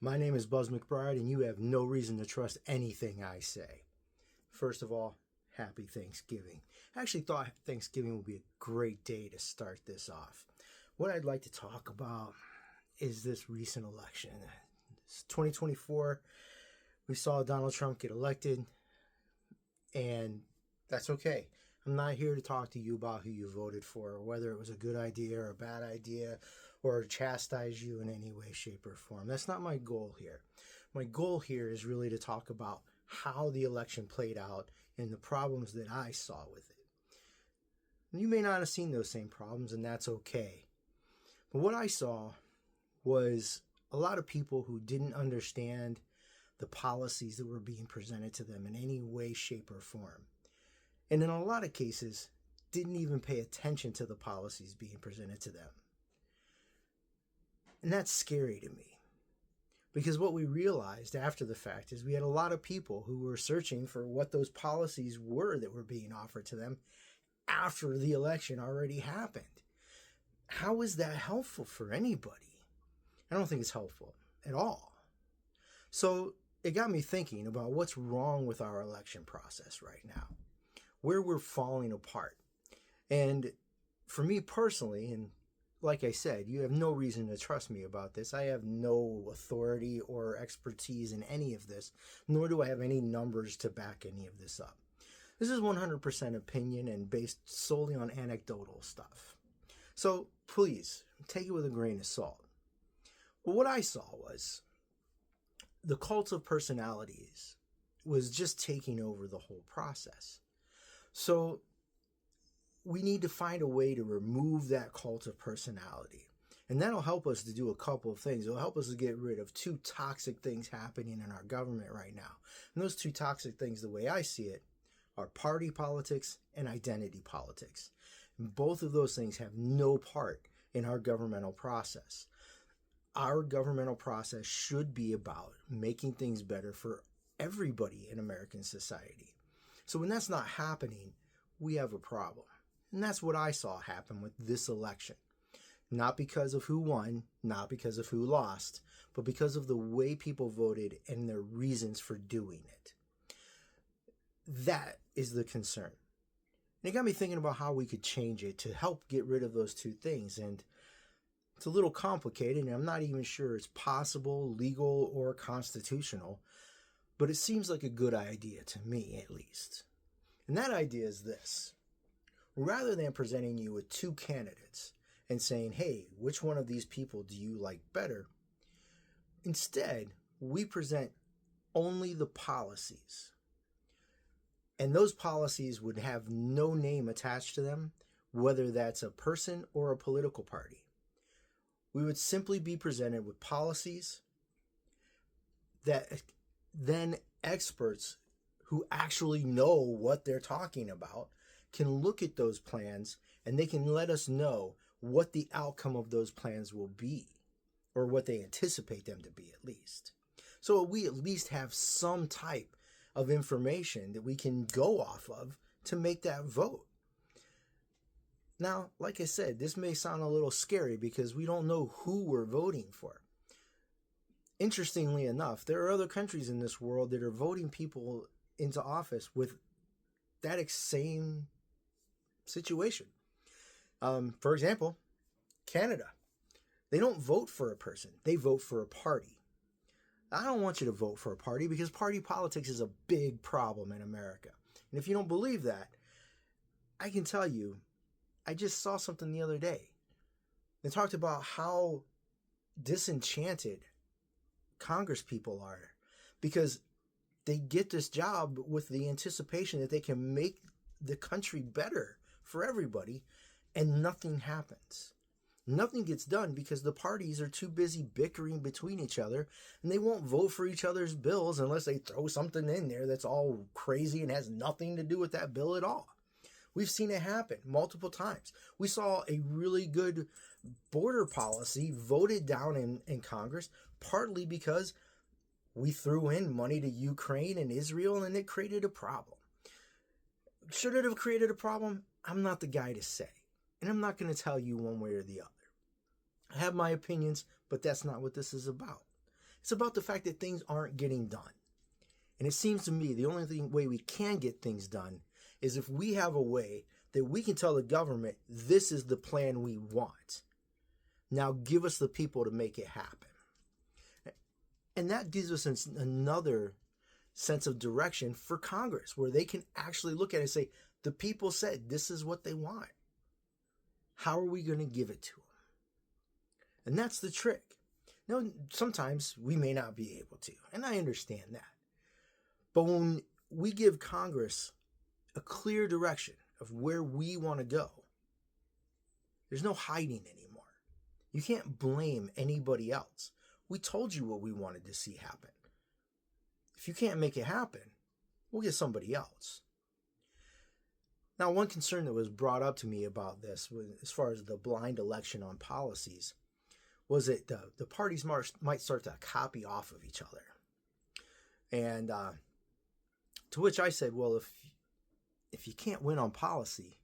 My name is Buzz McBride, and you have no reason to trust anything I say. First of all, happy Thanksgiving. I actually thought Thanksgiving would be a great day to start this off. What I'd like to talk about is this recent election. It's 2024. We saw Donald Trump get elected, and that's okay. I'm not here to talk to you about who you voted for, or whether it was a good idea or a bad idea, or chastise you in any way, shape, or form. That's not my goal here. My goal here is really to talk about how the election played out and the problems that I saw with it. You may not have seen those same problems, and that's okay. But what I saw was a lot of people who didn't understand the policies that were being presented to them in any way, shape, or form. And in a lot of cases, didn't even pay attention to the policies being presented to them. And that's scary to me. Because what we realized after the fact is we had a lot of people who were searching for what those policies were that were being offered to them after the election already happened. How is that helpful for anybody? I don't think it's helpful at all. So it got me thinking about what's wrong with our election process right now, where we're falling apart. And for me personally, and like I said, you have no reason to trust me about this. I have no authority or expertise in any of this, nor do I have any numbers to back any of this up. This is 100% opinion and based solely on anecdotal stuff. So please, take it with a grain of salt. Well, what I saw was the cult of personalities was just taking over the whole process. So we need to find a way to remove that cult of personality. And that'll help us to do a couple of things. It'll help us to get rid of two toxic things happening in our government right now. And those two toxic things, the way I see it, are party politics and identity politics. And both of those things have no part in our governmental process. Our governmental process should be about making things better for everybody in American society. So when that's not happening, we have a problem. And that's what I saw happen with this election. Not because of who won, not because of who lost, but because of the way people voted and their reasons for doing it. That is the concern. And it got me thinking about how we could change it to help get rid of those two things. And it's a little complicated, and I'm not even sure it's possible, legal, or constitutional, but it seems like a good idea to me, at least. And that idea is this. Rather than presenting you with two candidates and saying, hey, which one of these people do you like better? Instead, we present only the policies. And those policies would have no name attached to them, whether that's a person or a political party. We would simply be presented with policies that then experts who actually know what they're talking about can look at those plans and they can let us know what the outcome of those plans will be, or what they anticipate them to be at least. So we at least have some type of information that we can go off of to make that vote. Now, like I said, this may sound a little scary because we don't know who we're voting for. Interestingly enough, there are other countries in this world that are voting people into office with that same situation. For example, Canada. They don't vote for a person. They vote for a party. I don't want you to vote for a party because party politics is a big problem in America. And if you don't believe that, I can tell you, I just saw something the other day. They talked about how disenchanted Congress people are because they get this job with the anticipation that they can make the country better for everybody, and nothing happens. Nothing gets done because the parties are too busy bickering between each other, and they won't vote for each other's bills unless they throw something in there that's all crazy and has nothing to do with that bill at all. We've seen it happen multiple times. We saw a really good border policy voted down in Congress, partly because we threw in money to Ukraine and Israel, and it created a problem. Should it have created a problem? I'm not the guy to say. And I'm not going to tell you one way or the other. I have my opinions, but that's not what this is about. It's about the fact that things aren't getting done. And it seems to me the only way we can get things done is if we have a way that we can tell the government, this is the plan we want. Now give us the people to make it happen. And that gives us another sense of direction for Congress, where they can actually look at it and say, the people said this is what they want. How are we going to give it to them? And that's the trick. Now, sometimes we may not be able to, and I understand that. But when we give Congress a clear direction of where we want to go, there's no hiding anymore. You can't blame anybody else. We told you what we wanted to see happen. If you can't make it happen, we'll get somebody else. Now, one concern that was brought up to me about this, as far as the blind election on policies, was that the parties might start to copy off of each other. And to which I said, well, if you can't win on policy,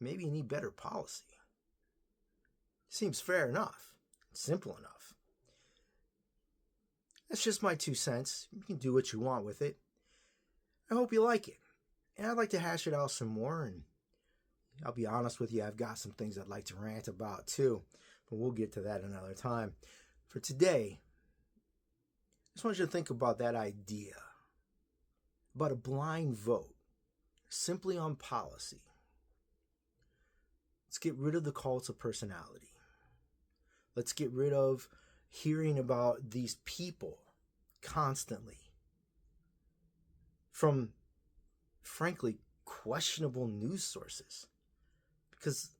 maybe you need better policy. Seems fair enough. Simple enough. That's just my 2 cents. You can do what you want with it. I hope you like it. And I'd like to hash it out some more. And I'll be honest with you, I've got some things I'd like to rant about too. But we'll get to that another time. For today, I just want you to think about that idea. About a blind vote. Simply on policy. Let's get rid of the cults of personality. Let's get rid of hearing about these people constantly from, frankly, questionable news sources, because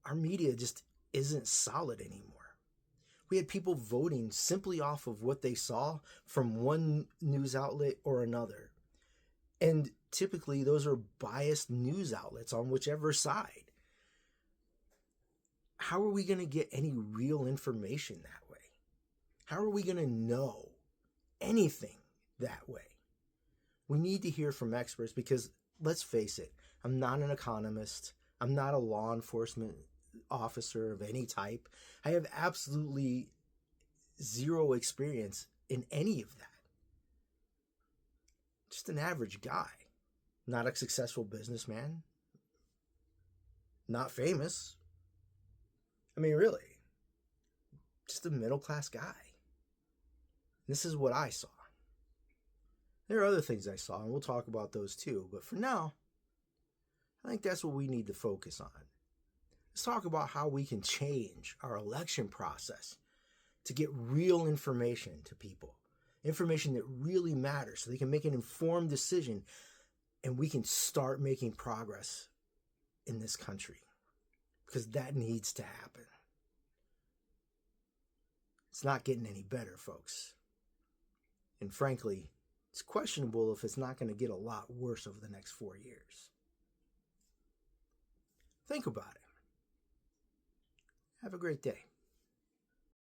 our media just isn't solid anymore. We had people voting simply off of what they saw from one news outlet or another. And typically those are biased news outlets on whichever side. How are we going to get any real information that way? How are we going to know anything that way? We need to hear from experts, because let's face it, I'm not an economist. I'm not a law enforcement officer of any type. I have absolutely zero experience in any of that. Just an average guy. Not a successful businessman. Not famous. I mean, really. Just a middle-class guy. This is what I saw. There are other things I saw, and we'll talk about those too. But for now, I think that's what we need to focus on. Let's talk about how we can change our election process to get real information to people. Information that really matters, so they can make an informed decision and we can start making progress in this country. Because that needs to happen. It's not getting any better, folks. And frankly, it's questionable if it's not going to get a lot worse over the next 4 years. Think about it. Have a great day.